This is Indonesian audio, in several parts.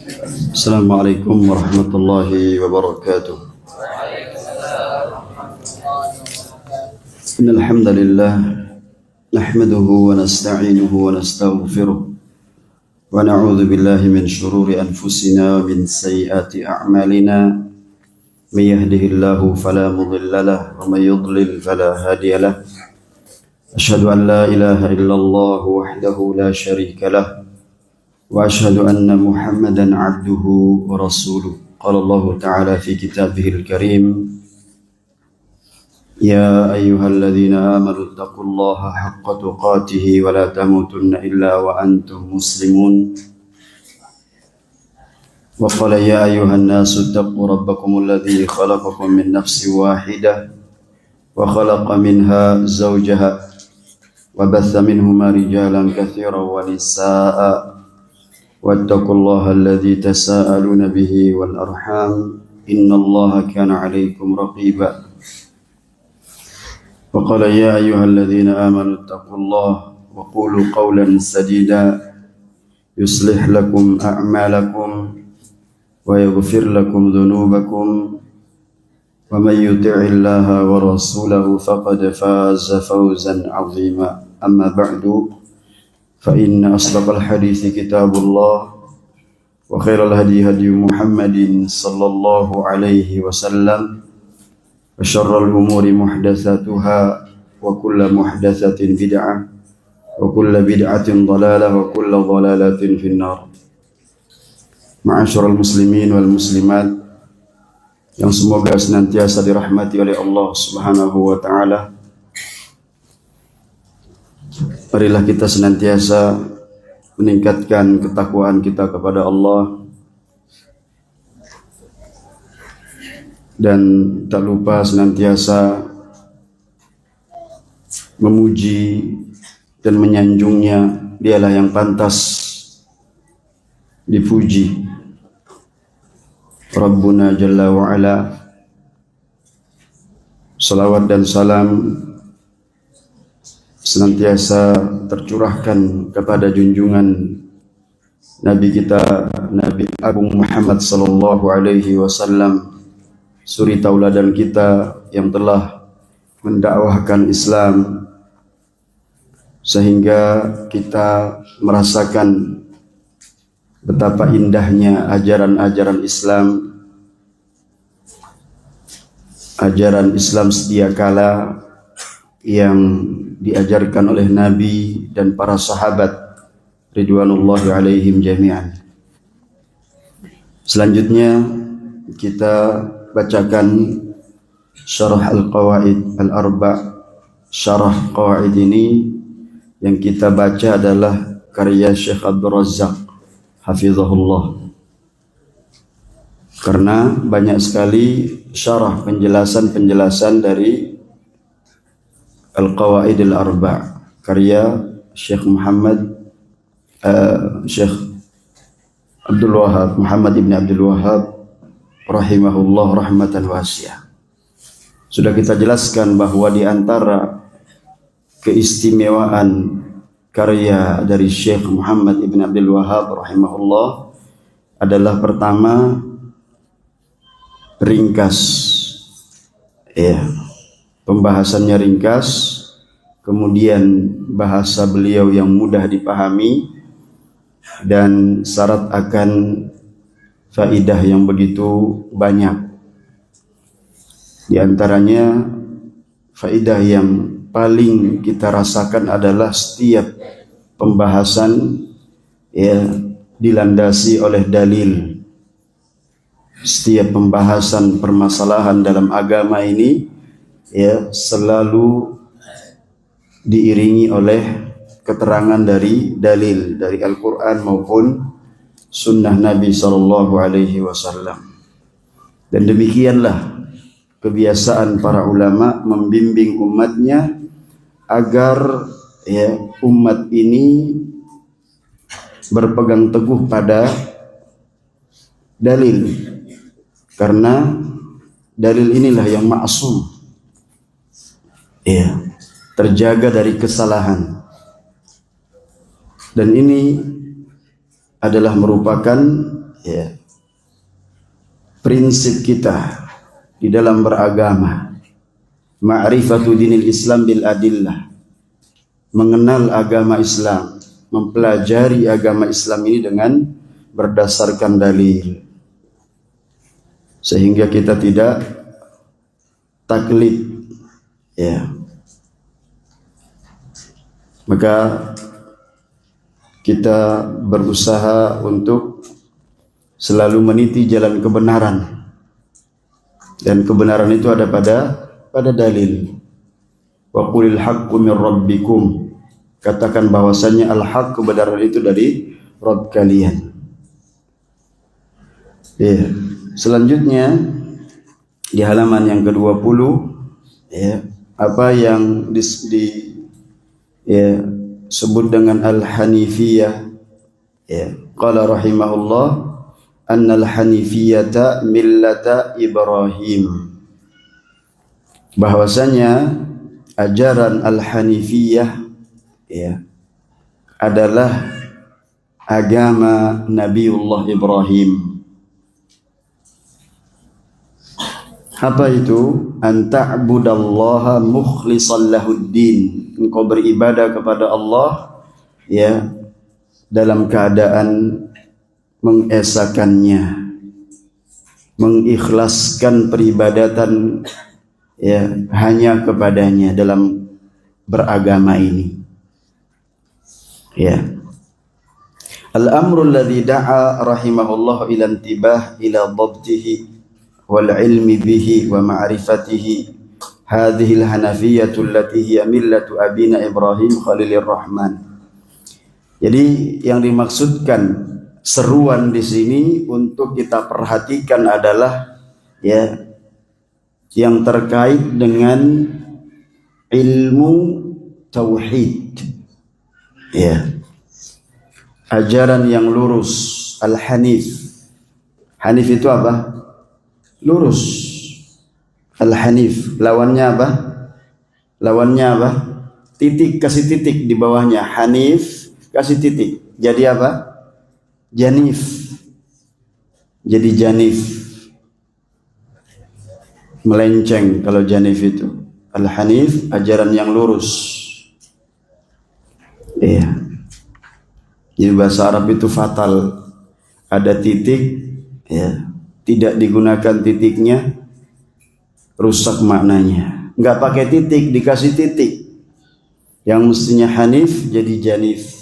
Assalamualaikum warahmatullahi wabarakatuh. Innal hamdalillah nahmaduhu wa nasta'inuhu wa nastaghfiruh wa na'udzu billahi min shururi anfusina wa min sayyiati a'malina. May yahdihillahu fala mudilla lahu wa may yudlil fala hadiya lahu. Asyhadu an la ilaha illallah wahdahu la syarika lahu وأشهد أن محمدا عبده ورسوله. قال الله تعالى في كتابه الكريم: يا أيها الذين آمنوا اتقوا الله حق تقاته ولا تموتن إلا وأنتم مسلمون. وقال: يا أيها الناس اتقوا ربكم الذي خلقكم من نفس واحدة وخلق منها زوجها وبث منهما رجالا كثيرا ونساء واتقوا الله الذي تساءلون به والأرحام إن الله كان عليكم رقيبا. وقال: يا أيها الذين آمنوا اتقوا الله وقولوا قولا سديدا يصلح لكم أعمالكم ويغفر لكم ذنوبكم ومن يطع الله ورسوله فقد فاز فوزا عظيما. أما بعد، فإن أصدق الحديث كتاب الله وخير الهدي هدي محمد صلى الله عليه وسلم وشر الأمور محدثاتها وكل محدثة بدعة وكل بدعة ضلالة وكل ضلالة في النار. Ma'asyiral muslimin wal muslimat yang semoga senantiasa dirahmati oleh Allah Subhanahu wa taala. Marilah kita senantiasa meningkatkan ketakwaan kita kepada Allah dan tak lupa senantiasa memuji dan menyanjungnya. Dialah yang pantas dipuji, Rabbuna Jalla wa'ala. Salawat dan salam senantiasa tercurahkan kepada junjungan Nabi kita, Nabi Agung Muhammad sallallahu alaihi wasallam, suri tauladan kita yang telah mendakwahkan Islam sehingga kita merasakan betapa indahnya ajaran-ajaran Islam, ajaran Islam sedia kala yang diajarkan oleh Nabi dan para sahabat ridwanullahi alaihim jami'an. Selanjutnya kita bacakan syarah al-qawaid al-arba'. Syarah qawaid ini yang kita baca adalah karya Syekh Abdul Razzaq hafizahullah. Karena banyak sekali syarah penjelasan-penjelasan dari Al-Qawaid Al-Arba' karya Syekh Syekh Abdul Wahab, Muhammad ibn Abdul Wahab rahimahullah rahmatan wasi'ah. Sudah kita jelaskan bahwa di antara keistimewaan karya dari Syekh Muhammad ibn Abdul Wahab rahimahullah adalah pertama, ringkas. Pembahasannya ringkas, kemudian bahasa beliau yang mudah dipahami, dan syarat akan faidah yang begitu banyak. Di antaranya faidah yang paling kita rasakan adalah setiap pembahasan dilandasi oleh dalil. Setiap pembahasan permasalahan dalam agama ini selalu diiringi oleh keterangan dari dalil dari Al-Quran maupun sunnah Nabi sallallahu alaihi wasallam. Dan demikianlah kebiasaan para ulama membimbing umatnya agar umat ini berpegang teguh pada dalil, karena dalil inilah yang ma'sum, terjaga dari kesalahan. Dan ini adalah merupakan ya, prinsip kita di dalam beragama, ma'rifatu dinil Islam bil adillah, mengenal agama Islam, mempelajari agama Islam ini dengan berdasarkan dalil, sehingga kita tidak taklid, ya. Maka kita berusaha untuk selalu meniti jalan kebenaran, dan kebenaran itu ada pada dalil. Wa qulil haqqu min rabbikum, katakan bahwasannya al-haq, kebenaran itu dari Rabb kalian. Ya. Selanjutnya di halaman yang ke-20, ya, apa yang sebut dengan al-hanifiyah, ya. Qala rahimahullah annal hanifiyata millata Ibrahim, bahwasanya ajaran al-hanifiyah, ya, adalah agama Nabiullah Ibrahim. Apa itu? An ta'budallaha mukhlishan lahuddin, engkau beribadah kepada Allah, ya, dalam keadaan mengesakannya, mengikhlaskan peribadatan, ya, hanya kepadanya dalam beragama ini, ya. Al-amru alladhi da'a rahimahullah ila intibah ila dhabtihi wal ilmi bihi wa ma'rifatihi hadhihi al-hanafiyyatu allati hiya millatu abina Ibrahim Khalilur Rahman. Jadi yang dimaksudkan seruan di sini untuk kita perhatikan adalah, ya, yang terkait dengan ilmu tauhid, ya, ajaran yang lurus, al-hanif. Hanif itu apa? Lurus. Al-hanif lawannya apa? Lawannya apa? Titik, kasih titik di bawahnya. Hanif kasih titik, jadi apa? Janif. Jadi janif, melenceng kalau janif itu. Al-hanif ajaran yang lurus, iya. Jadi bahasa Arab itu fatal, ada titik, ya, tidak digunakan titiknya, rusak maknanya. Enggak pakai titik, dikasih titik, yang mestinya hanif jadi janif,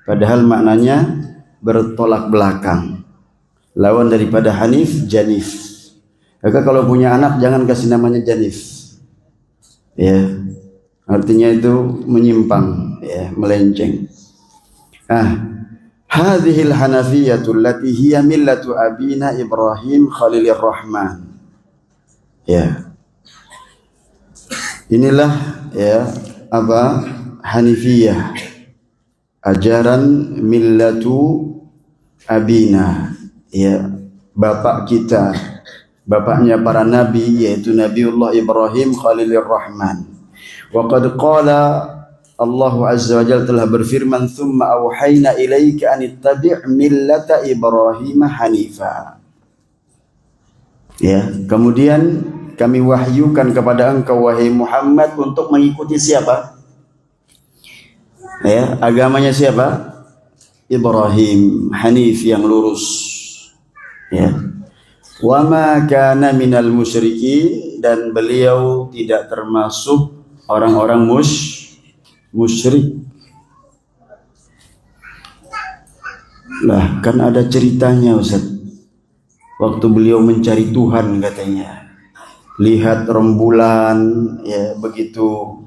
padahal maknanya bertolak belakang. Lawan daripada hanif, janif. Maka kalau punya anak jangan kasih namanya janif, ya, artinya itu menyimpang, ya, melenceng. Hadhil hanafiyatu allati hiya millatu abina Ibrahim Khalilur Rahman. Ya. Inilah, ya, apa? Hanifiyah. Ajaran millatu abina, ya, bapak kita, bapaknya para nabi, yaitu Nabiullah Ibrahim Khalilur Rahman. Wa qad qala Allah Azza wa Jalla telah berfirman, "Tsumma auhayna ilaika an ittabi' millata Ibrahim hanifa." Ya, kemudian kami wahyukan kepada engkau wahai Muhammad untuk mengikuti siapa? Ya, agamanya siapa? Ibrahim, hanif, yang lurus, ya. Wa ma kana minal musyrikin, dan beliau tidak termasuk orang-orang musyrik. Lah, kan ada ceritanya, Ustaz. Waktu beliau mencari Tuhan, katanya, lihat rembulan, ya, begitu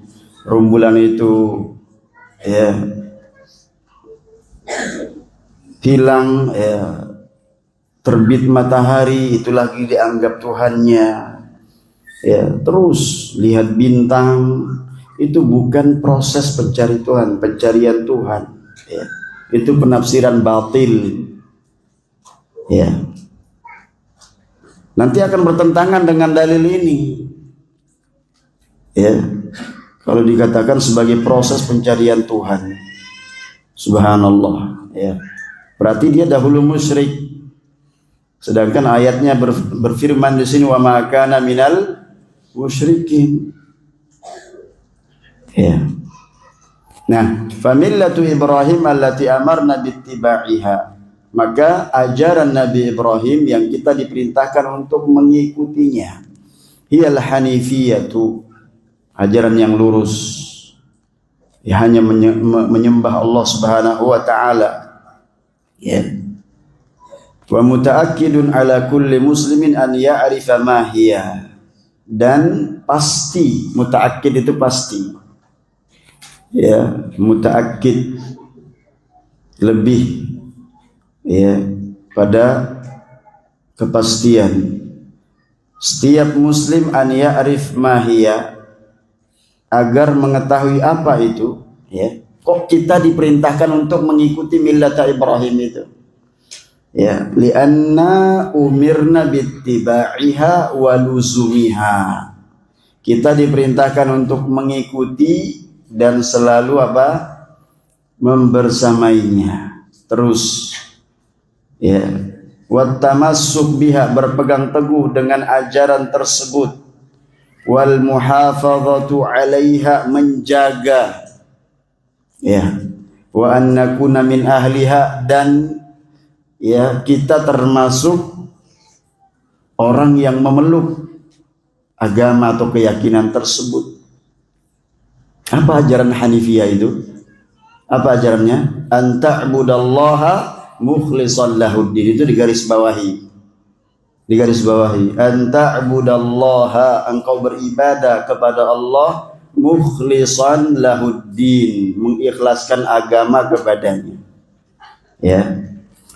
rembulan itu, ya, hilang, ya, terbit matahari, itu lagi dianggap Tuhannya, ya. Terus lihat bintang, itu bukan proses pencari Tuhan, pencarian Tuhan, ya. Itu penafsiran batil, ya. Nanti akan bertentangan dengan dalil ini, ya. Kalau dikatakan sebagai proses pencarian Tuhan, subhanallah, ya, berarti dia dahulu musyrik, Sedangkan ayatnya berfirman di sini wa ma kana minal musyrikin. Ya. Nah, famillatu Ibrahim allati amarna bittiba'iha. Maka ajaran Nabi Ibrahim yang kita diperintahkan untuk mengikutinya. Hiyal hanifiyatu. Ajaran yang lurus. Ya, hanya menyembah Allah Subhanahu wa taala. Ya. Wa mutaakkidun ala kulli muslimin an ya'rifa ma hiya. Dan pasti, mutaakkid itu pasti. Ya, mutaakkid lebih ya pada kepastian. Setiap muslim an ya'rif ma hiya, agar mengetahui apa itu, ya. Kok kita diperintahkan untuk mengikuti millata Ibrahim itu? Ya, lianna umirna bittiba'iha wa luzumiha. Kita diperintahkan untuk mengikuti dan selalu apa? Membersamainya. Terus ya, wa tamassuk biha, berpegang teguh dengan ajaran tersebut. Wal muhafazatu 'alaiha, menjaga. Ya. Wa an nakuna min ahliha, dan ya kita termasuk orang yang memeluk agama atau keyakinan tersebut. Apa ajaran Hanifiyah itu? Apa ajarannya? An ta'budallaha mukhlishan lahuddin. Itu digaris bawahi. Digaris bawahi. An ta'budallaha, engkau beribadah kepada Allah mukhlishan lahuddin, mengikhlaskan agama kepadanya. Ya.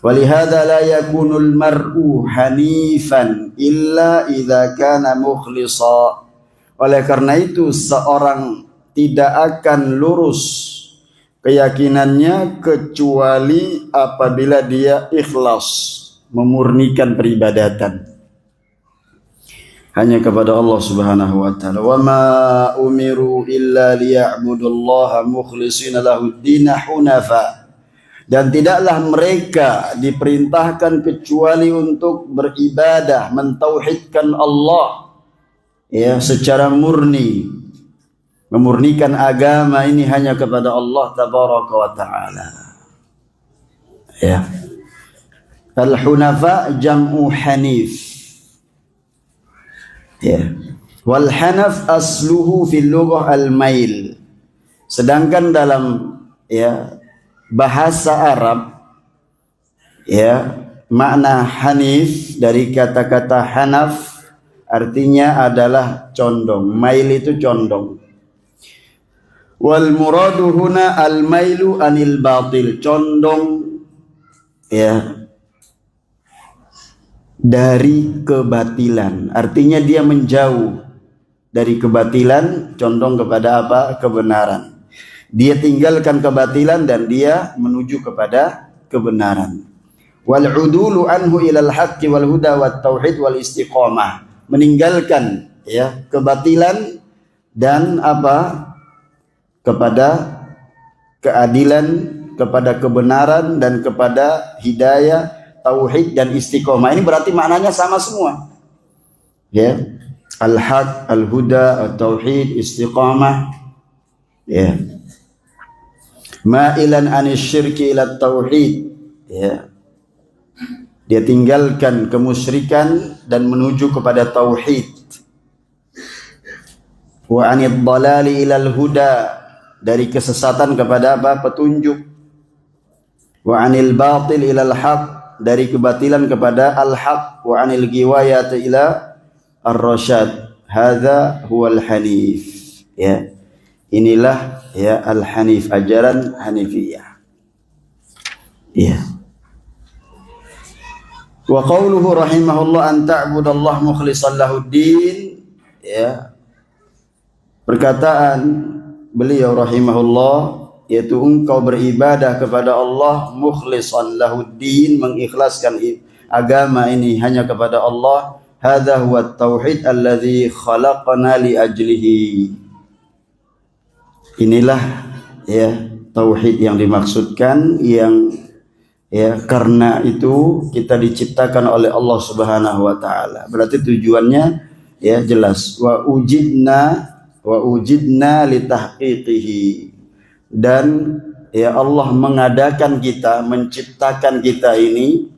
Walihada la yakunul mar'u hanifan illa idza kana mukhlisa. Oleh karena itu seorang tidak akan lurus keyakinannya kecuali apabila dia ikhlas, memurnikan peribadatan hanya kepada Allah Subhanahu wa taala. Wa ma umiru illa liya'budullaha mukhlishina lahud-din hunafa. Dan tidaklah mereka diperintahkan kecuali untuk beribadah, mentauhidkan Allah ya secara murni, memurnikan agama ini hanya kepada Allah tabaraka wa taala. Ya. Al-hunafa jam'u hanif. Ya. Wal hanaf asluhu fil lughah al-mail. Sedangkan dalam ya bahasa Arab ya makna hanif dari kata-kata hanaf artinya adalah condong. Mail itu condong. Wal muradu huna al mailu anil batil, condong ya dari kebatilan. Artinya dia menjauh dari kebatilan, condong kepada apa? Kebenaran. Dia tinggalkan kebatilan dan dia menuju kepada kebenaran. Wal udulu anhu ilal haqqi wal huda wat tauhid wal istiqamah. Meninggalkan ya kebatilan dan apa? Kepada keadilan, kepada kebenaran dan kepada hidayah, tauhid dan istiqamah. Ini berarti maknanya sama semua. Ya. Al-haq, al-huda, at-tauhid, istiqamah. Ya. Ma'ilan anis syirki ila tauhid. Ya. Dia tinggalkan kemusyrikan dan menuju kepada tauhid. Wa anid dalali ilal huda, dari kesesatan kepada apa? Petunjuk. Wa anil batil ilal haq, dari kebatilan kepada al-haq. Wa anil giwayat ila ar-rasyad. Hadza huwal hanif. Ya. Inilah ya al-hanif, ajaran Hanifiyah. Ya. Wa qauluhu rahimahullah an ta'budallaha mukhlishan lahuddin. Ya. Perkataan beliau rahimahullah yaitu engkau beribadah kepada Allah mukhlishan lahuddin, mengikhlaskan agama ini hanya kepada Allah. Hadza huwa at-tauhid alladzi khalaqana li ajlihi. Inilah ya tauhid yang dimaksudkan, yang Ya, karena itu kita diciptakan oleh Allah Subhanahu wa taala. Berarti tujuannya ya jelas, wa ujidna litahqiqihi. Dan ya Allah mengadakan kita, menciptakan kita ini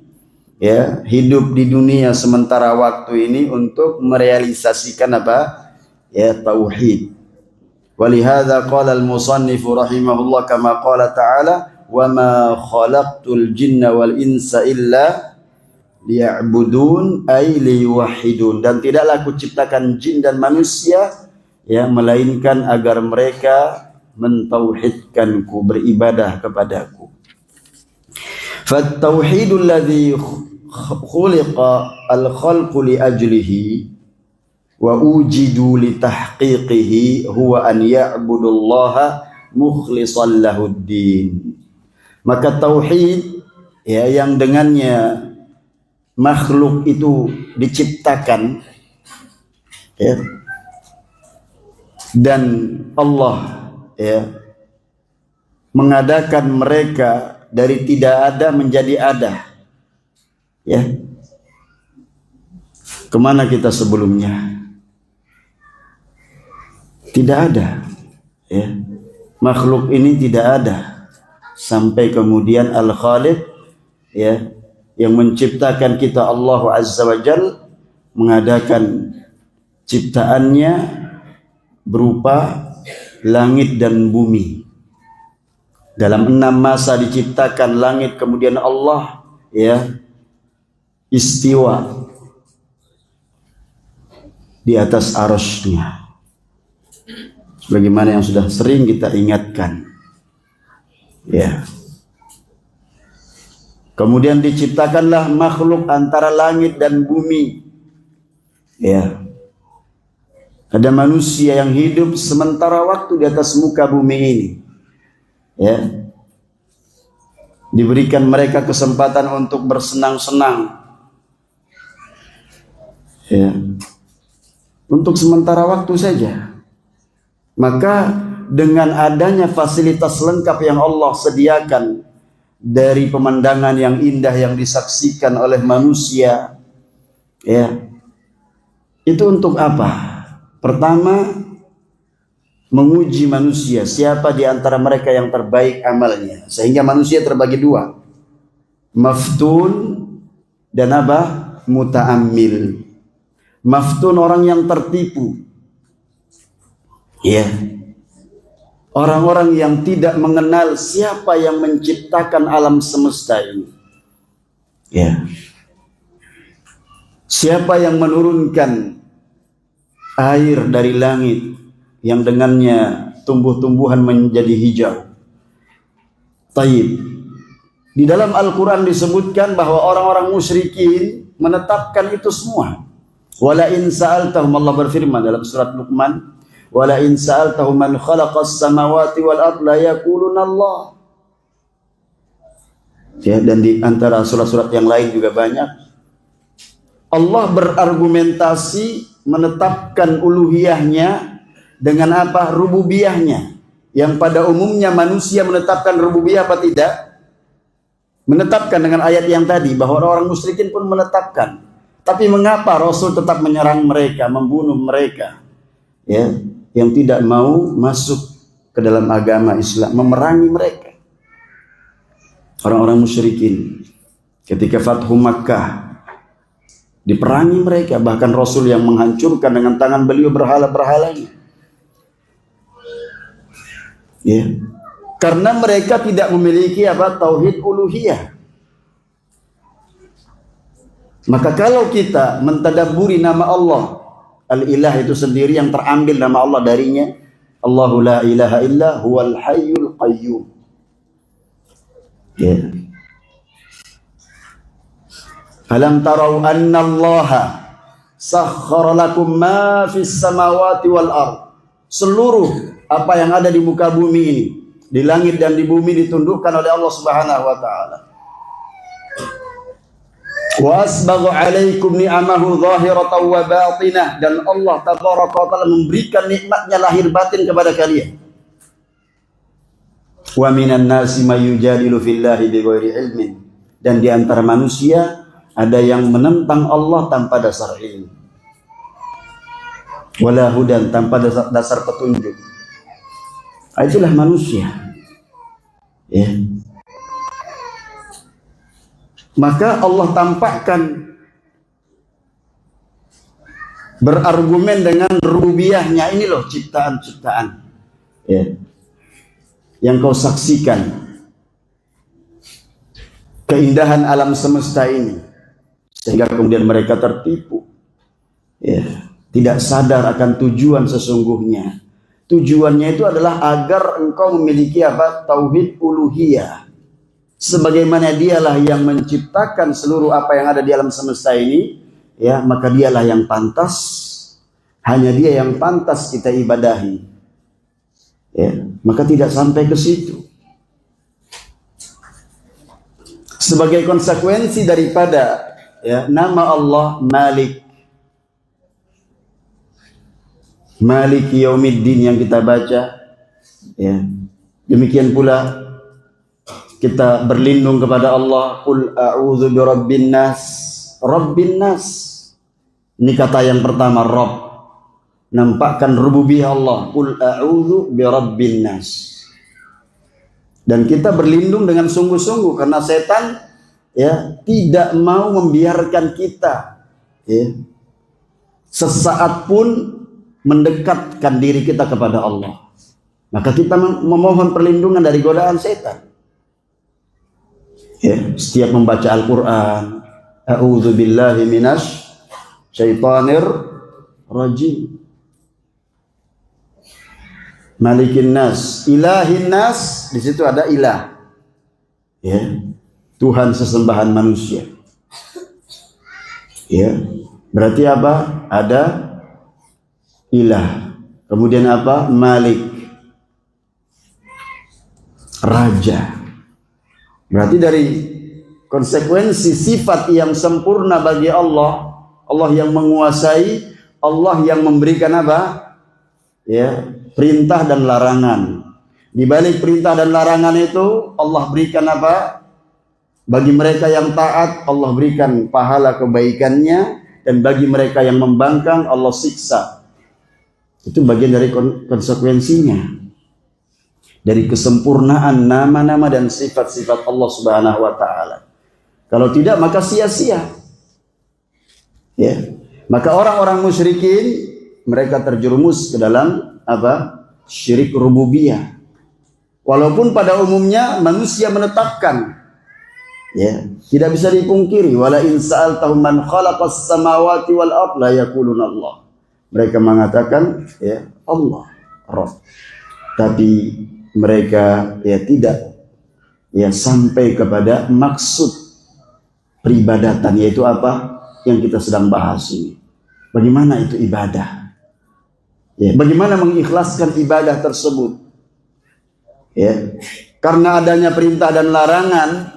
ya hidup di dunia sementara waktu ini untuk merealisasikan apa? Ya tauhid. Walihada qala al-musannif rahimahullah kama qala ta'ala wa ma khalaqtul jinna wal insa illa liya'budun ay liyuwahhidun, dan tidaklah aku ciptakan jin dan manusia ya melainkan agar mereka mentauhidkanku, beribadah kepadaku. Fattauhidul ladzi khuliqa al-khalqu li ajlihi wa ujidu li tahqiqihi huwa an ya'budullaha mukhlishan lahuddin. Maka tauhid ya yang dengannya makhluk itu diciptakan ya, dan Allah ya mengadakan mereka dari tidak ada menjadi ada ya. Kemana kita sebelumnya? Tidak ada ya. Makhluk ini tidak ada sampai kemudian Al-Khaliq ya yang menciptakan kita, Allah Azza wa Jal, mengadakan ciptaannya berupa langit dan bumi. Dalam 6 masa diciptakan langit, kemudian Allah ya istiwa di atas arasy-Nya. Sebagaimana yang sudah sering kita ingatkan. Ya. Kemudian diciptakanlah makhluk antara langit dan bumi. Ya. Ada manusia yang hidup sementara waktu di atas muka bumi ini. Ya. Diberikan mereka kesempatan untuk bersenang-senang. Ya. Untuk sementara waktu saja. Maka dengan adanya fasilitas lengkap yang Allah sediakan, dari pemandangan yang indah yang disaksikan oleh manusia ya, itu untuk apa? Pertama, menguji manusia siapa di antara mereka yang terbaik amalnya, sehingga manusia terbagi 2, maftun dan apa? Muta'ammil. Maftun orang yang tertipu ya, orang-orang yang tidak mengenal siapa yang menciptakan alam semesta ini ya. Siapa yang menurunkan air dari langit yang dengannya tumbuh-tumbuhan menjadi hijau. Taib. Di dalam Al-Quran disebutkan bahwa orang-orang musyrikin menetapkan itu semua. Wala in sa'altahum, Allah berfirman dalam surat Luqman, wala in sa'altahum man khalaqas samawati wal ard la yaquluna Allah. Ya, dan di antara surat-surat yang lain juga banyak. Allah berargumentasi menetapkan uluhiyahnya dengan apa? Rububiyahnya. Yang pada umumnya manusia menetapkan rububiyah apa tidak? Menetapkan dengan ayat yang tadi, bahwa orang musyrikin pun menetapkan. Tapi mengapa Rasul tetap menyerang mereka, membunuh mereka? Ya, yang tidak mau masuk ke dalam agama Islam, memerangi mereka. Orang-orang musyrikin ketika Fathu Makkah diperangi mereka, bahkan Rasul yang menghancurkan dengan tangan beliau berhala-berhalanya. Ya. Karena mereka tidak memiliki apa? Tauhid uluhiyah. Maka kalau kita mentadabburi nama Allah, Al-Ilah itu sendiri yang terambil nama Allah darinya, Allahu la ilaha illa huwal hayyul qayyum. Ya. Alam tarau anna Allaha sakhkhara lakum ma fis samawati wal ard. Seluruh apa yang ada di muka bumi ini, di langit dan di bumi, ditundukkan oleh Allah Subhanahu wa taala. Wa asbagha 'alaikum ni'amahu zahiratan wa batinah, dan Allah tabaraka wa taala memberikan nikmatnya lahir batin kepada kalian. Wa minan nasi may yujadilu fillahi bighairi ilmin. Dan di antara manusia ada yang menentang Allah tanpa dasar ilmu. Wala hudan, tanpa dasar petunjuk. Itulah manusia. Ya. Maka Allah tampakkan berargumen dengan rububiyahnya. Ini loh ciptaan-ciptaan, ya, yang kau saksikan, keindahan alam semesta ini, sehingga kemudian mereka tertipu, ya, tidak sadar akan tujuan sesungguhnya. Tujuannya itu adalah agar engkau memiliki apa? Tauhid uluhiyah. Sebagaimana dialah yang menciptakan seluruh apa yang ada di alam semesta ini, ya, maka dialah yang pantas, hanya dia yang pantas kita ibadahi. Ya, maka tidak sampai ke situ. Sebagai konsekuensi daripada, ya, nama Allah Malik, Malik Yaumiddin yang kita baca, ya, demikian pula kita berlindung kepada Allah, qul a'udzu birabbin nas. Rabbin nas, ini kata yang pertama, Rabb, nampakkan rububiyah Allah, qul a'udzu birabbin nas. Dan kita berlindung dengan sungguh-sungguh karena setan, ya, tidak mau membiarkan kita, ya, sesaat pun mendekatkan diri kita kepada Allah. Maka kita memohon perlindungan dari godaan setan. Ya, setiap membaca Al-Quran, a'udzu billahi minasy syaitonir rajim. Malikin nas, ilahin nas, di situ ada ilah. Ya, Tuhan sesembahan manusia. Ya, berarti apa? Ada ilah. Kemudian apa? Malik, raja. Berarti dari konsekuensi sifat yang sempurna bagi Allah, Allah yang menguasai, Allah yang memberikan apa? Ya, perintah dan larangan. Di balik perintah dan larangan itu Allah berikan apa? Bagi mereka yang taat, Allah berikan pahala kebaikannya, dan bagi mereka yang membangkang, Allah siksa. Itu bagian dari konsekuensinya, dari kesempurnaan nama-nama dan sifat-sifat Allah Subhanahu wa taala. Kalau tidak, maka sia-sia. Ya. Maka orang-orang musyrikin, mereka terjerumus ke dalam apa? Syirik rububiyah. Walaupun pada umumnya manusia menetapkan, ya, tidak bisa dipungkiri, wala in sa'altahum man khalaqas samawati wal ard la yaquluna Allah. Mereka mengatakan, ya, Allah, Rabb. Tapi mereka, ya, tidak, ya, sampai kepada maksud peribadatan, yaitu apa yang kita sedang bahas ini. Bagaimana itu ibadah? Ya, bagaimana mengikhlaskan ibadah tersebut? Ya, karena adanya perintah dan larangan,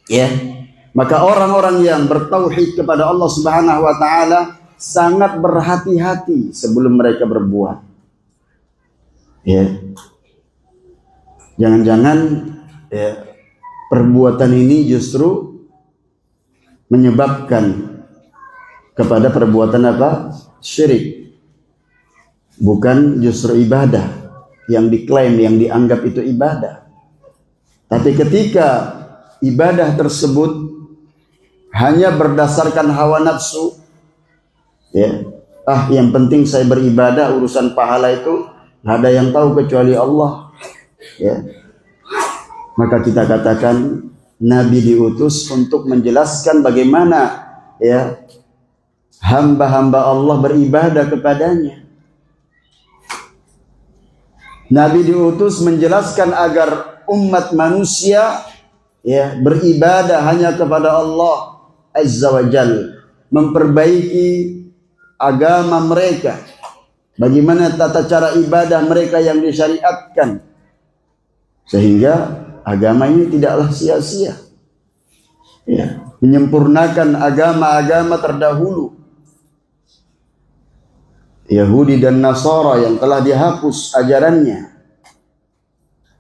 ya, maka orang-orang yang bertauhid kepada Allah Subhanahu wa taala sangat berhati-hati sebelum mereka berbuat. Ya. Jangan-jangan, ya, perbuatan ini justru menyebabkan kepada perbuatan apa? Syirik. Bukan justru ibadah yang diklaim, yang dianggap itu ibadah. Tapi ketika ibadah tersebut hanya berdasarkan hawa nafsu, ya, yang penting saya beribadah, urusan pahala itu nggak ada yang tahu kecuali Allah. Ya, maka kita katakan Nabi diutus untuk menjelaskan bagaimana, ya, hamba-hamba Allah beribadah kepadanya. Nabi diutus menjelaskan agar umat manusia, ya, beribadah hanya kepada Allah Azza wa Jalla, memperbaiki agama mereka, bagaimana tata cara ibadah mereka yang disyariatkan, sehingga agama ini tidaklah sia-sia. Ya, menyempurnakan agama-agama terdahulu, Yahudi dan Nasara yang telah dihapus ajarannya.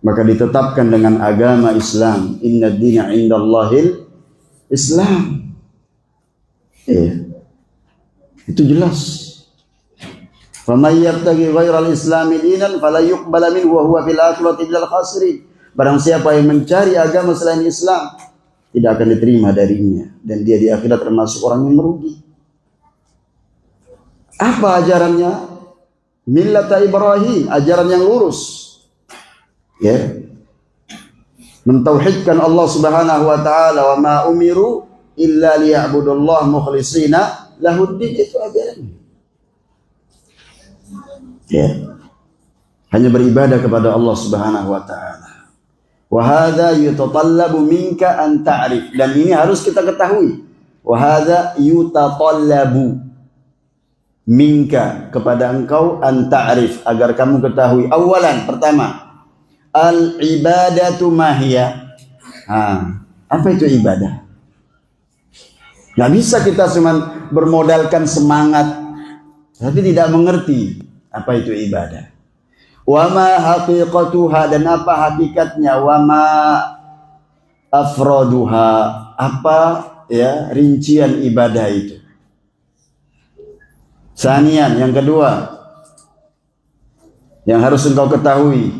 Maka ditetapkan dengan agama Islam. Inna dina indallahil Islam. Itu jelas. Faman yabtaghi ghairal islami dinan fala yuqbala minhu wa huwa fil akhirati minal khasirin. Barang siapa yang mencari agama selain Islam, tidak akan diterima darinya, dan dia di akhirat termasuk orang yang merugi. Apa ajarannya? Millata Ibrahim, ajaran yang lurus. Mentauhidkan Allah Subhanahu wa taala, wa ma umiru illa liya'budullah mukhlishina lahuddin, itu ajarannya. Hanya beribadah kepada Allah Subhanahu wa taala. Wa hadza yutatallabu minka an ta'rif, dan ini harus kita ketahui. Wa hadza yutatallabu minka, kepada engkau, an ta'rif, agar kamu ketahui. Awalan, pertama, al-ibadatu mahiyah. Apa itu ibadah? Gak bisa kita cuma bermodalkan semangat tapi tidak mengerti apa itu ibadah. Wa ma haqiqatuha, dan apa hakikatnya. Wa ma afraduha, apa rincian ibadah itu. Sanian, yang kedua yang harus engkau ketahui,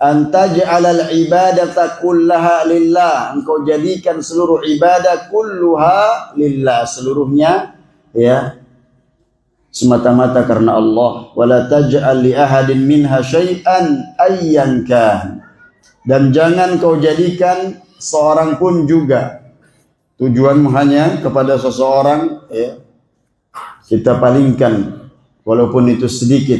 antaj'alal ibadata kullaha lillah, engkau jadikan seluruh ibadah kulluha lillah, seluruhnya semata-mata karena Allah. Wala taj'al li ahadin minha syai'an ayyan kan, dan jangan kau jadikan seorang pun juga, tujuanmu hanya kepada seseorang, kita palingkan walaupun itu sedikit,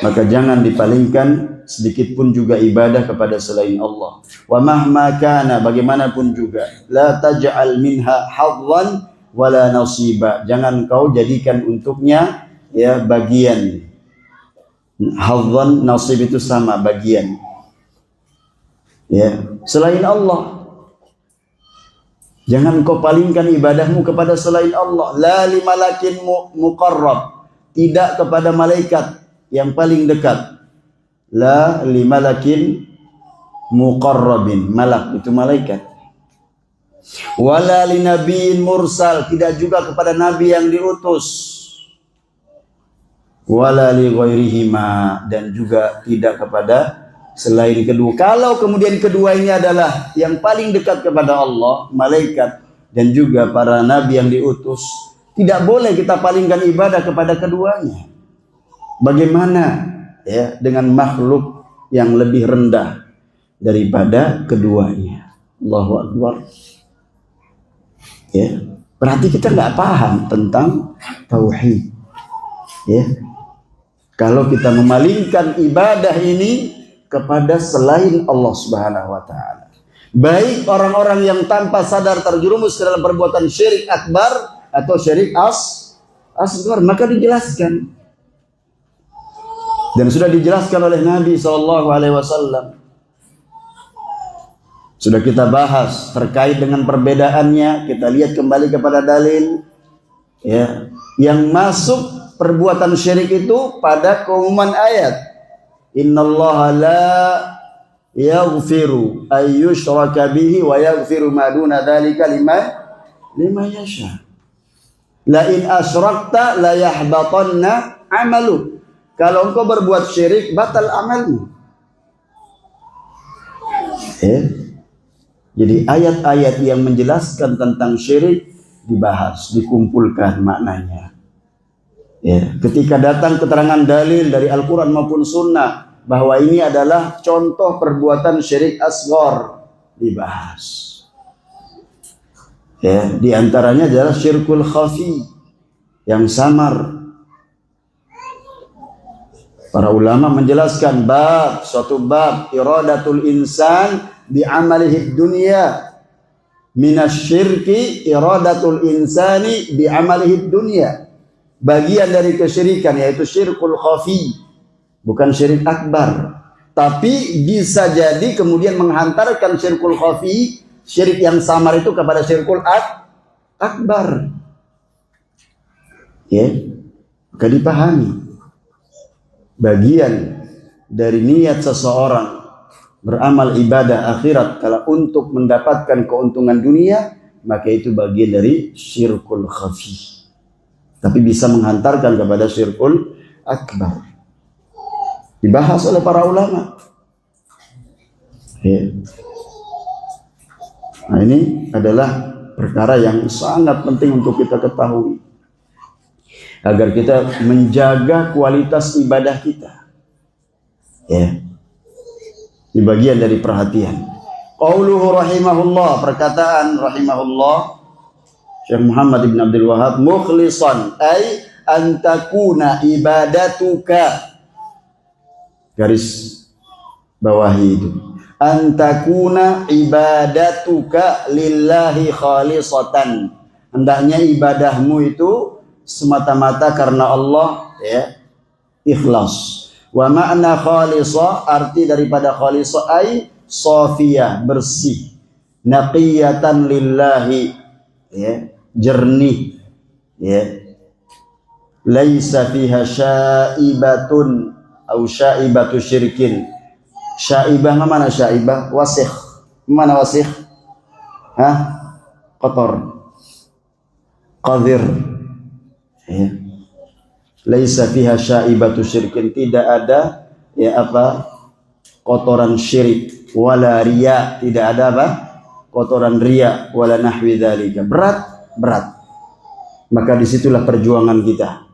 maka jangan dipalingkan sedikit pun juga ibadah kepada selain Allah. Wa mahma kana, bagaimanapun juga, la taj'al minha hadhan wala nasiba, jangan kau jadikan untuknya bagian. Hadhan, nasib itu sama, bagian. Selain Allah, jangan kau palingkan ibadahmu kepada selain Allah. La li malakin muqarrab, tidak kepada malaikat yang paling dekat. La li malakin muqarrabin, malak itu malaikat. Wala li nabiyyin mursal, tidak juga kepada nabi yang diutus. Wala li ghairihima, dan juga tidak kepada selain kedua. Kalau kemudian kedua ini adalah yang paling dekat kepada Allah, malaikat dan juga para nabi yang diutus, tidak boleh kita palingkan ibadah kepada keduanya. Bagaimana dengan makhluk yang lebih rendah daripada keduanya? Allahu Akbar. Berarti kita nggak paham tentang tauhid. Kalau kita memalingkan ibadah ini kepada selain Allah Subhanahu wa taala. Baik orang-orang yang tanpa sadar terjerumus ke dalam perbuatan syirik akbar atau syirik asghar, maka dijelaskan. Dan sudah dijelaskan oleh Nabi SAW. Sudah kita bahas terkait dengan perbedaannya. Kita lihat kembali kepada dalil. Yang masuk perbuatan syirik itu pada keumuman ayat. Innallaha la yaghfiru ayyushraka bihi wa yaghfiru ma duna dzalika liman yasha. La in asyrakta la yahbatanna 'amaluk. Kalau engkau berbuat syirik, batal amalmu. Jadi ayat-ayat yang menjelaskan tentang syirik dibahas, dikumpulkan maknanya. Ketika datang keterangan dalil dari Al-Quran maupun Sunnah bahwa ini adalah contoh perbuatan syirik asghar, dibahas. Di antaranya adalah syirkul khafi, yang samar. Para ulama menjelaskan suatu bab iradatul insan bi amalihi dunya, minasyirki iradatul insani bi amalihi dunya. Bagian dari kesyirikan yaitu syirkul khafi, bukan syirik akbar. Tapi bisa jadi kemudian menghantarkan syirkul khafi, syirik yang samar itu, kepada syirkul akbar. Maka dipahami bagian dari niat seseorang beramal ibadah akhirat kalau untuk mendapatkan keuntungan dunia, maka itu bagian dari syirkul khafi. Tapi bisa menghantarkan kepada syirkul akbar. Dibahas oleh para ulama. Ya. Nah, ini adalah perkara yang sangat penting untuk kita ketahui. Agar kita menjaga kualitas ibadah kita. Ya. Di bagian dari perhatian. Qauluhu rahimahullah, perkataan rahimahullah Syekh Muhammad bin Abdul Wahhab, mukhlishan ay an takuna ibadatuka, garis bawahi itu, an takuna ibadatuka lillahi khalisatan, hendaknya ibadahmu itu semata-mata karena Allah, ya, ikhlas. Wa ma'na khalisa, arti daripada khalisa ay safiyah, bersih, naqiyatan lillahi, ya, jernih, ya, laisa fiha syaibatun au syaibatu syirkin. Syaibah mana syaibah? Wasikh. Mana wasikh? Hah? Kotor. Qadir. Ya. Laisa fiha syaibatu syirkin, tidak ada, ya, apa, kotoran syirik, wala riya, tidak ada apa, kotoran riya, wala nahwi dzalika. Berat. Maka disitulah perjuangan kita.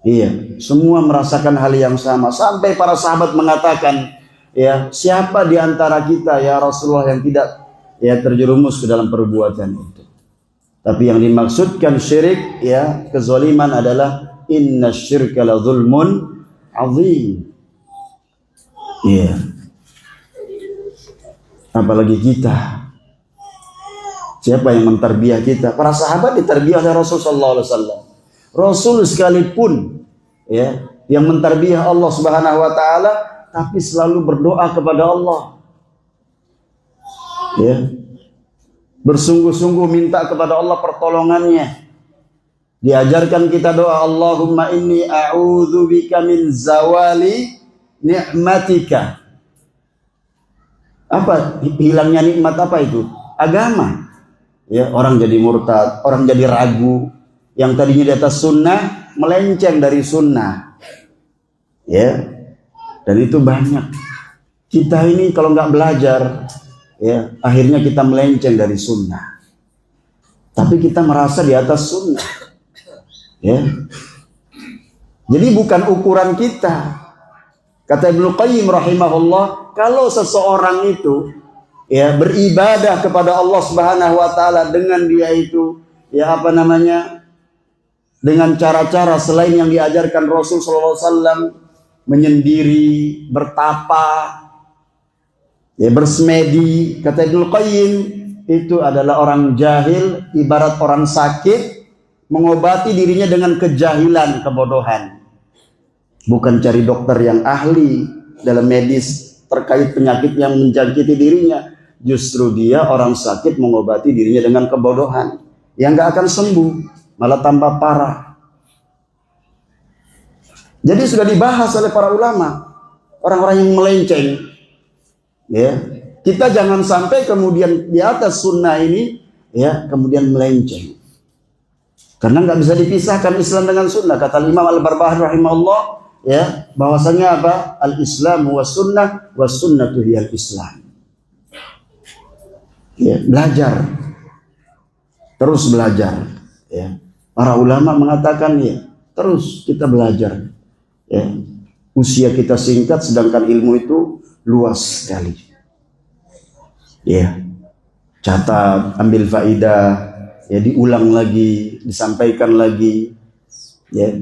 Iya, semua merasakan hal yang sama. Sampai para sahabat mengatakan, ya, siapa di antara kita ya Rasulullah yang tidak, ya, terjerumus ke dalam perbuatan itu. Tapi yang dimaksudkan syirik, ya, kezaliman adalah inna syirka la zulmun azim. Iya. Apalagi kita. Siapa yang mentarbiah kita? Para sahabat ditarbiah oleh Rasul sallallahu alaihi wasallam. Rasul sekalipun, ya, yang mentarbiah Allah Subhanahu wa taala, tapi selalu berdoa kepada Allah. Ya. Bersungguh-sungguh minta kepada Allah pertolongannya. Diajarkan kita doa, Allahumma inni a'udzubika min zawali ni'matika. Apa hilangnya nikmat? Apa itu? Agama. Ya, orang jadi murtad, orang jadi ragu, yang tadinya di atas sunnah melenceng dari sunnah. Ya. Dan itu banyak. Kita ini kalau nggak belajar, ya, akhirnya kita melenceng dari sunnah. Tapi kita merasa di atas sunnah. Ya. Jadi bukan ukuran kita. Kata Ibnu Qayyim rahimahullah, kalau seseorang itu, ya, beribadah kepada Allah Subhanahu wa taala dengan dia itu, ya, apa namanya, dengan cara-cara selain yang diajarkan Rasul sallallahu alaihi wasallam, menyendiri, bertapa, ya, bersemedi, kata Ibnu Qayyim, itu adalah orang jahil, ibarat orang sakit mengobati dirinya dengan kejahilan, kebodohan. Bukan cari dokter yang ahli dalam medis terkait penyakit yang menjangkiti dirinya. Justru dia orang sakit mengobati dirinya dengan kebodohan, yang gak akan sembuh, malah tambah parah. Jadi sudah dibahas oleh para ulama, orang-orang yang melenceng. Ya, kita jangan sampai kemudian di atas sunnah ini, ya, kemudian melenceng. Karena nggak bisa dipisahkan Islam dengan sunnah. Kata Imam Al-Barbahari rahimahullah, ya, bahwasanya apa? Al-Islam wa sunnah, wa sunnatu hiyal Islam. Ya, belajar. Terus belajar. Ya. Para ulama mengatakan, ya, terus kita belajar. Ya. Usia kita singkat, sedangkan ilmu itu luas sekali. Ya. Catat, ambil faidah. Ya, diulang lagi, disampaikan lagi. Ya,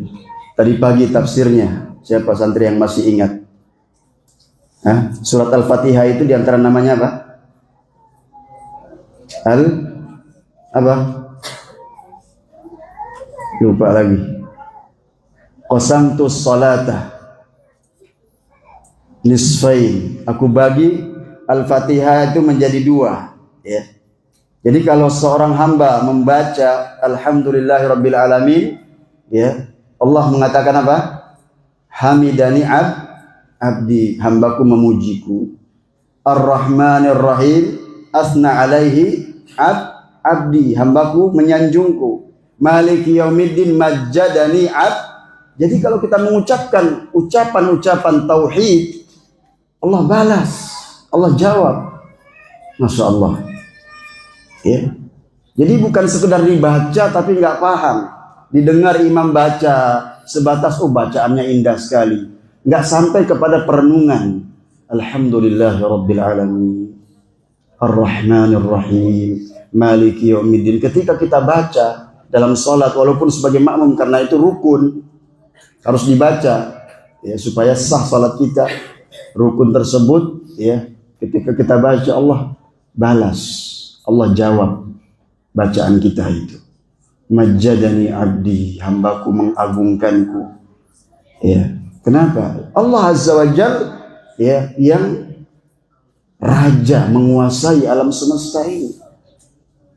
tadi pagi tafsirnya, siapa santri yang masih ingat? Hah? Surat Al-Fatihah itu diantara namanya apa? Apa? Lupa lagi. Qasamtus salata nisfain. Aku bagi Al-Fatihah itu menjadi dua. Ya. Jadi kalau seorang hamba membaca Alhamdulillahirabbil alamin, ya, Allah mengatakan apa? Hamidani abdi, hambaku memujiku. Ar-Rahmanir Rahim, asna alaihi abdi, hambaku menyanjungku. Maliki yaumiddin, majjadani Jadi kalau kita mengucapkan ucapan-ucapan tauhid, Allah balas, Allah jawab. Masya Allah. Ya. Jadi bukan sekedar dibaca tapi nggak paham. Didengar imam baca sebatas bacaannya indah sekali, nggak sampai kepada perenungan. Alhamdulillahirabbil alamin, Ar-Rahmanir Rahim, Maliki yaumiddin. Ketika kita baca dalam sholat, walaupun sebagai makmum, karena itu rukun, harus dibaca ya supaya sah sholat kita. Rukun tersebut ya, ketika kita baca, Allah balas, Allah jawab bacaan kita itu. Majjadani abdi, hambaku mengagungkanku. Ya, kenapa? Allah Azza wa Jalla ya, yang raja menguasai alam semesta ini.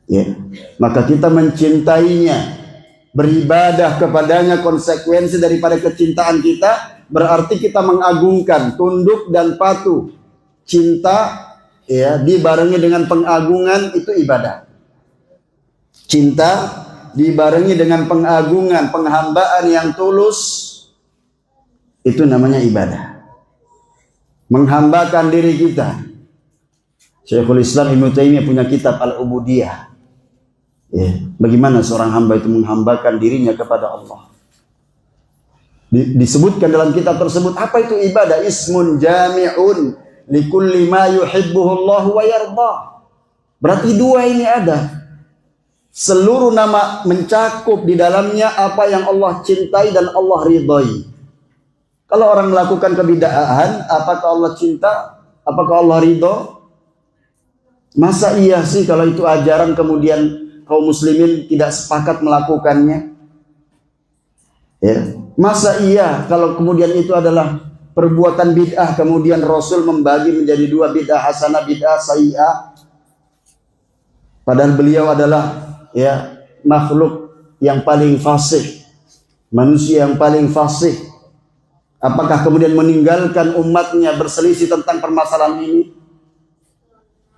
Ya, maka kita mencintainya, beribadah kepadanya, konsekuensi daripada kecintaan kita berarti kita mengagungkan, tunduk dan patuh. Cinta ya dibarengi dengan pengagungan, itu ibadah. Cinta dibarengi dengan pengagungan, penghambaan yang tulus, itu namanya ibadah. Menghambakan diri kita. Syekhul Islam Ibnu Taimiyah punya kitab Al-Ubudiyah. Ya, bagaimana seorang hamba itu menghambakan dirinya kepada Allah. Disebutkan dalam kitab tersebut, apa itu ibadah? Ismun jami'un likulli ma yuhibbuhu Allah wa yardah. Berarti dua ini ada. Seluruh nama mencakup di dalamnya apa yang Allah cintai dan Allah ridhai. Kalau orang melakukan kebid'ahan, apakah Allah cinta? Apakah Allah ridho? Masa iya sih kalau itu ajaran kemudian kaum muslimin tidak sepakat melakukannya? Ya. Masa iya kalau kemudian itu adalah perbuatan bid'ah, kemudian Rasul membagi menjadi dua, bid'ah hasanah, bid'ah sayyi'ah? Padahal beliau adalah ya makhluk yang paling fasih, manusia yang paling fasih. Apakah kemudian meninggalkan umatnya berselisih tentang permasalahan ini?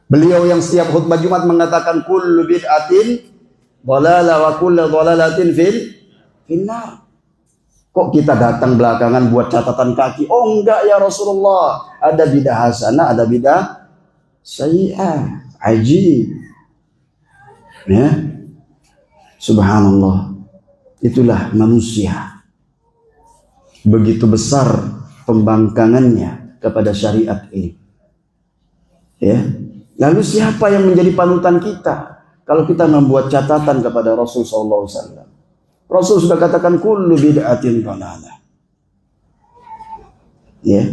Beliau yang setiap khutbah Jumat mengatakan kullu bid'atin dhalalah wa kullu dhalalatin finnar. Kok kita datang belakangan buat catatan kaki? Oh enggak ya Rasulullah, ada bid'ah hasanah, ada bid'ah sayyi'ah. Ajib. Ya. Subhanallah. Itulah manusia. Begitu besar pembangkangannya kepada syariat ini. Ya. Lalu siapa yang menjadi panutan kita? Kalau kita membuat catatan kepada Rasul sallallahu alaihi wasallam. Rasul sudah katakan kullu bid'atin dhalalah. Ya.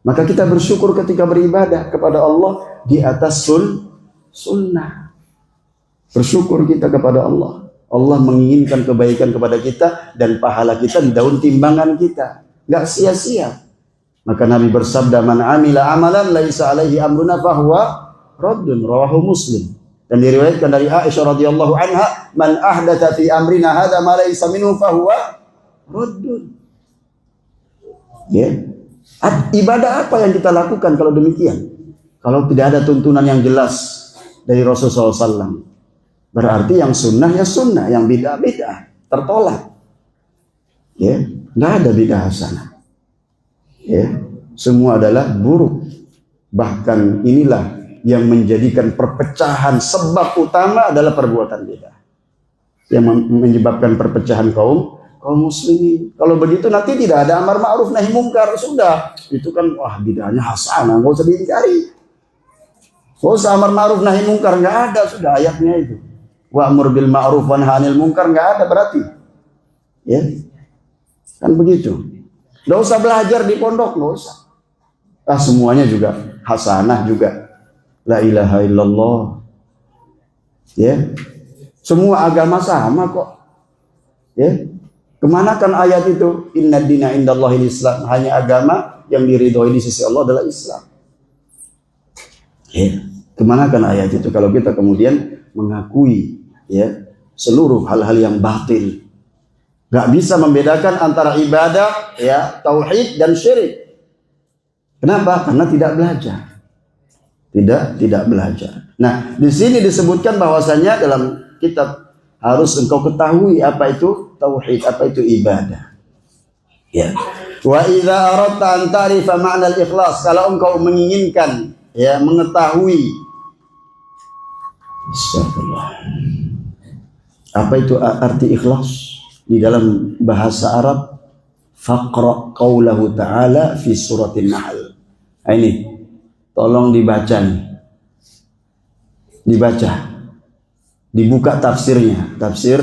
Maka kita bersyukur ketika beribadah kepada Allah di atas sunnah. Bersyukur kita kepada Allah. Allah menginginkan kebaikan kepada kita dan pahala kita di daun timbangan kita. Gak sia-sia. Maka Nabi bersabda, man amila amalan laisa alaihi amruna fahuwa raddun, rawahu Muslim. Dan diriwayatkan dari Aisyah radhiyallahu anha, man ahdatha fi amrina hadza ma laisa minhu fahuwa raddun. Ya. Ibadah apa yang kita lakukan kalau demikian? Kalau tidak ada tuntunan yang jelas dari Rasulullah SAW, berarti yang sunnah ya sunnah, yang bid'ah bid'ah, tertolak. Ya, nggak ada bid'ah hasanah. Ya, semua adalah buruk. Bahkan inilah yang menjadikan perpecahan, sebab utama adalah perbuatan bid'ah yang menyebabkan perpecahan kaum muslimin. Kalau begitu nanti tidak ada amar ma'ruf nahi mungkar, sudah itu kan wah bid'ahnya hasanah, nggak usah diingkari. Nggak usah amar ma'ruf nahi mungkar, nggak ada, sudah ayatnya itu. Wa'mur bil ma'ruf wa nahy 'anil munkar, nggak ada berarti. Ya. Kan begitu. Nggak usah belajar di pondok, nggak usah. Semuanya juga hasanah juga. La ilaha illallah. Ya. Semua agama sama kok. Ya. Kemanakan ayat itu? Inna dina indallahil Islam. Hanya agama yang diridhoi di sisi Allah adalah Islam. Ya. Kemanakan ayat itu kalau kita kemudian mengakui ya seluruh hal-hal yang batil. Gak bisa membedakan antara ibadah ya tauhid dan syirik. Kenapa? Karena tidak belajar. Tidak belajar. Nah, di sini disebutkan bahwasanya dalam kitab harus engkau ketahui apa itu tauhid, apa itu ibadah. Ya. Wa idza aradta an ta'rifa ma'na al-ikhlas, kalau engkau menginginkan ya mengetahui apa itu arti ikhlas di dalam bahasa Arab, faqra qaulahu ta'ala fi suratin Nahl. Nah, ini tolong dibaca nih. Dibaca. Dibuka tafsirnya, tafsir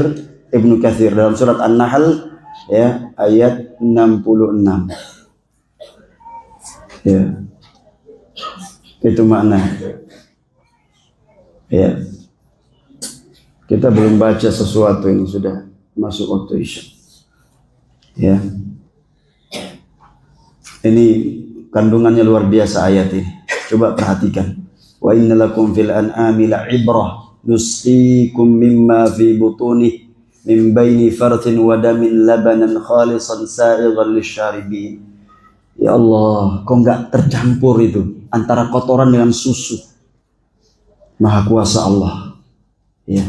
Ibnu Katsir dalam surat An-Nahl ya ayat 66. Ya. Itu makna. Ya. Kita belum baca sesuatu, ini sudah masuk waktu Isya. Ya. Ini kandungannya luar biasa ayat ini. Coba perhatikan. Wa innalakum fil an'ami la'ibrah nusqikum mimma fi butunihi min baini farthin wa damin labanan khalisan sa'ighan lisyaribin. Ya Allah, kok enggak tercampur itu antara kotoran dengan susu. Maha kuasa Allah. Ya.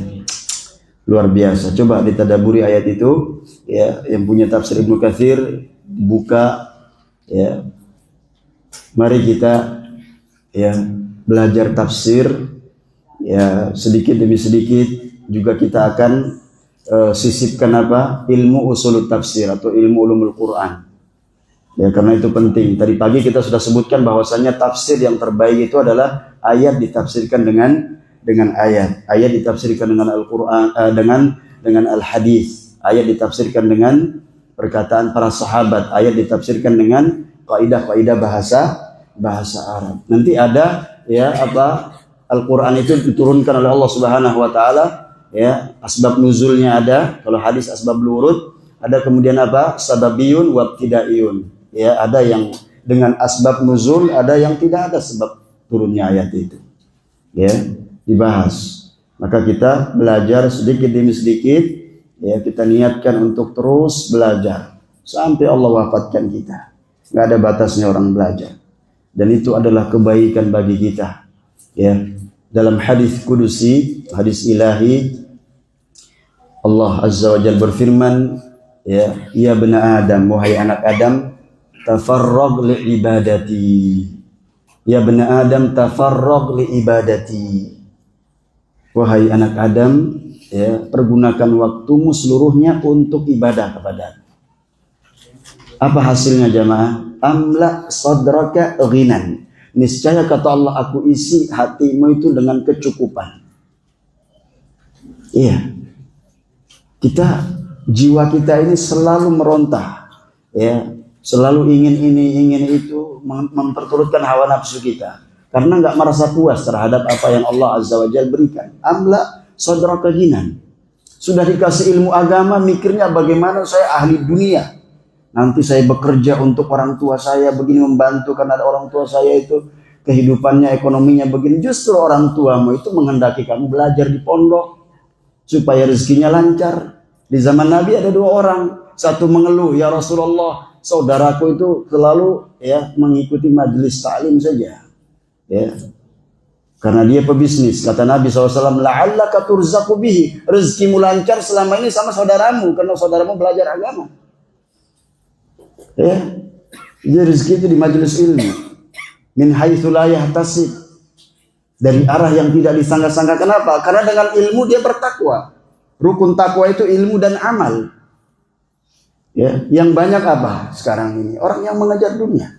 Luar biasa. Coba ditadaburi ayat itu ya, yang punya tafsir Ibnu Katsir buka ya. Mari kita ya belajar tafsir ya, sedikit demi sedikit juga kita akan sisipkan apa? Ilmu usul tafsir atau ilmu ulumul Quran. Ya, karena itu penting. Tadi pagi kita sudah sebutkan bahwasanya tafsir yang terbaik itu adalah ayat ditafsirkan dengan ayat. Ayat ditafsirkan dengan Al-Qur'an, dengan al-hadis. Ayat ditafsirkan dengan perkataan para sahabat. Ayat ditafsirkan dengan kaidah-kaidah bahasa Arab. Nanti ada ya apa, Al-Qur'an itu diturunkan oleh Allah Subhanahu wa taala ya, asbab nuzulnya ada. Kalau hadis asbab nurut, ada kemudian apa? Sababiyun wa ibtidaiyun. Ya, ada yang dengan asbab nuzul, ada yang tidak ada sebab turunnya ayat itu. Ya, dibahas. Maka kita belajar sedikit demi sedikit ya, kita niatkan untuk terus belajar sampai Allah wafatkan kita. Nggak ada batasnya orang belajar. Dan itu adalah kebaikan bagi kita. Ya, dalam hadis kudusi, hadis ilahi, Allah Azza wa Jalla berfirman, ya bena Adam, wahai anak Adam, tafarrag li ibadati. Ya bena Adam, tafarrag li ibadati. Wahai anak Adam, ya, pergunakan waktumu seluruhnya untuk ibadah kepada. Apa hasilnya jamaah? Amla sadraka ghinan. Niscaya kata Allah, aku isi hatimu itu dengan kecukupan. Iya. Jiwa kita ini selalu meronta. Ya, selalu ingin ini, ingin itu, memperturutkan hawa nafsu kita. Karena nggak merasa puas terhadap apa yang Allah Azza wa Jalla berikan. Amla sadraka ghinan. Sudah dikasih ilmu agama, mikirnya bagaimana saya ahli dunia. Nanti saya bekerja untuk orang tua saya, begini membantu karena ada orang tua saya itu kehidupannya, ekonominya begini. Justru orang tuamu itu menghendaki kamu belajar di pondok supaya rezekinya lancar. Di zaman Nabi ada dua orang, satu mengeluh, ya Rasulullah, saudaraku itu selalu ya mengikuti majelis taklim saja. Ya. Karena dia pebisnis. Kata Nabi SAW, la'allaka turzaqu bihi. Rezekimu lancar selama ini sama saudaramu, karena saudaramu belajar agama. Ya, dia rezeki itu di majelis ilmu. Min haitsu la yahtasib, dari arah yang tidak disangka-sangka. Kenapa? Karena dengan ilmu dia bertakwa. Rukun takwa itu ilmu dan amal. Ya, yang banyak apa sekarang ini? Orang yang mengejar dunia,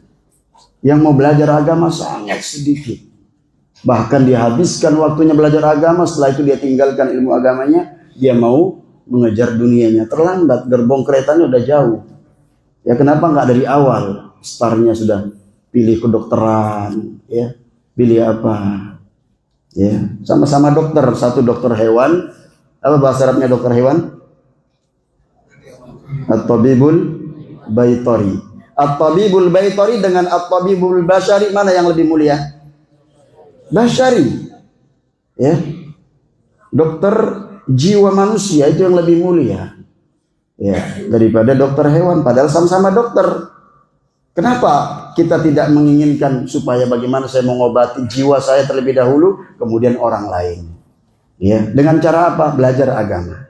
yang mau belajar agama sangat sedikit. Bahkan dia habiskan waktunya belajar agama, setelah itu dia tinggalkan ilmu agamanya, dia mau mengejar dunianya. Terlambat, gerbong keretanya udah jauh. Ya, kenapa nggak dari awal? Startnya sudah pilih kedokteran, ya, pilih apa? Ya, sama-sama dokter, satu dokter hewan. Apa bahasa Arabnya dokter hewan? At-Tabibul Baitari. At-Tabibul Baitari dengan At-Tabibul Bashari, mana yang lebih mulia? Bashari. Ya. Dokter jiwa manusia itu yang lebih mulia. Ya, daripada dokter hewan, padahal sama-sama dokter. Kenapa kita tidak menginginkan supaya bagaimana saya mengobati jiwa saya terlebih dahulu, kemudian orang lain? Ya, dengan cara apa? Belajar agama.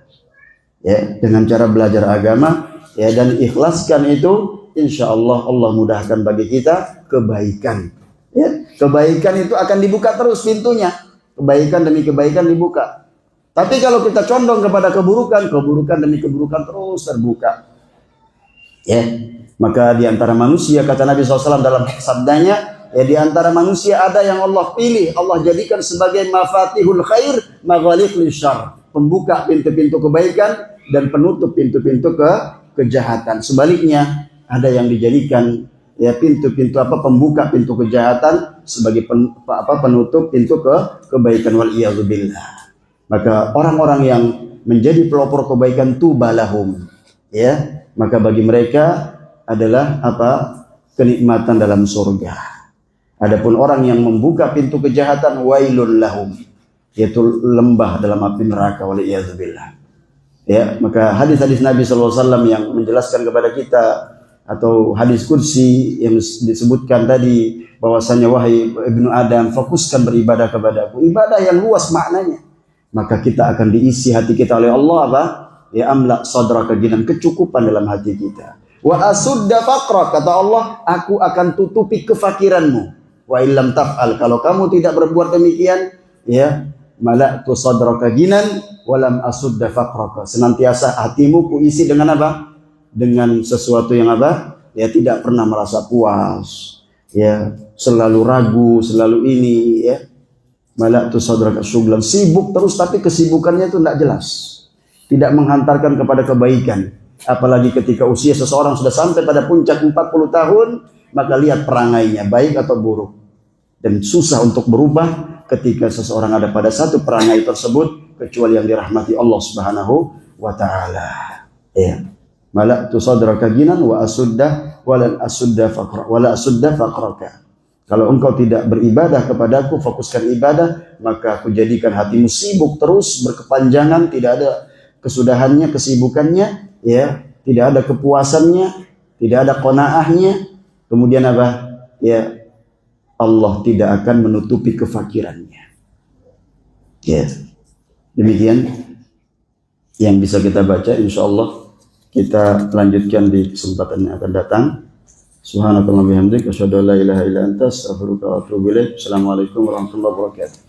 Ya, dengan cara belajar agama, ya, dan ikhlaskan itu, insya Allah Allah mudahkan bagi kita kebaikan. Ya, kebaikan itu akan dibuka terus pintunya. Kebaikan demi kebaikan dibuka. Tapi kalau kita condong kepada keburukan, keburukan demi keburukan terus terbuka. Ya, maka di antara manusia, kata Nabi SAW dalam sabdanya, ya, di antara manusia ada yang Allah pilih, Allah jadikan sebagai mafatihul khair, maghaliqul syarr, pembuka pintu-pintu kebaikan dan penutup pintu-pintu kejahatan. Sebaliknya, ada yang dijadikan, ya, pintu-pintu pembuka pintu kejahatan sebagai penutup pintu kebaikan, wal iyadzubillah. Maka orang-orang yang menjadi pelopor kebaikan, tubalahum, ya, maka bagi mereka adalah kenikmatan dalam surga. Adapun orang yang membuka pintu kejahatan, wailul lahum, yaitu lembah dalam api neraka, waliyadzubillah. Ya, maka hadis-hadis Nabi SAW yang menjelaskan kepada kita, atau hadis kursi yang disebutkan tadi, bahwasanya wahai ibnu Adam, fokuskan beribadah kepadaku, ibadah yang luas maknanya, maka kita akan diisi hati kita oleh Allah ya, amla sadraka, ginan kecukupan dalam hati kita. Wa asudda faqra, kata Allah, aku akan tutupi kefakiranmu. Wa illam taf'al, kalau kamu tidak berbuat demikian, ya, mala'tu sadraka ginan wa lam asudda faqraka, senantiasa hatimu kuisi dengan apa? Dengan sesuatu yang ya, tidak pernah merasa puas, ya, selalu ragu, selalu ini, ya. Mala'tu sadraka syughlan, sibuk terus tapi kesibukannya itu tidak jelas, tidak menghantarkan kepada kebaikan. Apalagi ketika usia seseorang sudah sampai pada puncak 40 tahun, maka lihat perangainya, baik atau buruk. Dan susah untuk berubah ketika seseorang ada pada satu perangai tersebut, kecuali yang dirahmati Allah Subhanahu wa Ta'ala. Ya. Mala'tu sadraka ginan wa asudda wala asudda faqra wala asudda faqraka. Kalau engkau tidak beribadah kepadaku, fokuskan ibadah, maka aku jadikan hatimu sibuk terus, berkepanjangan, tidak ada kesudahannya, kesibukannya, ya, tidak ada kepuasannya, tidak ada qanaahnya. Kemudian apa? Ya, Allah tidak akan menutupi kefakirannya. Ya, demikian yang bisa kita baca. Insyaallah kita lanjutkan di kesempatan yang akan datang. Subhanakallah bihamdik, asyhadu an la ilaha illa anta, astaghfiruka wa atubu ilaik. Assalamualaikum warahmatullahi wabarakatuh.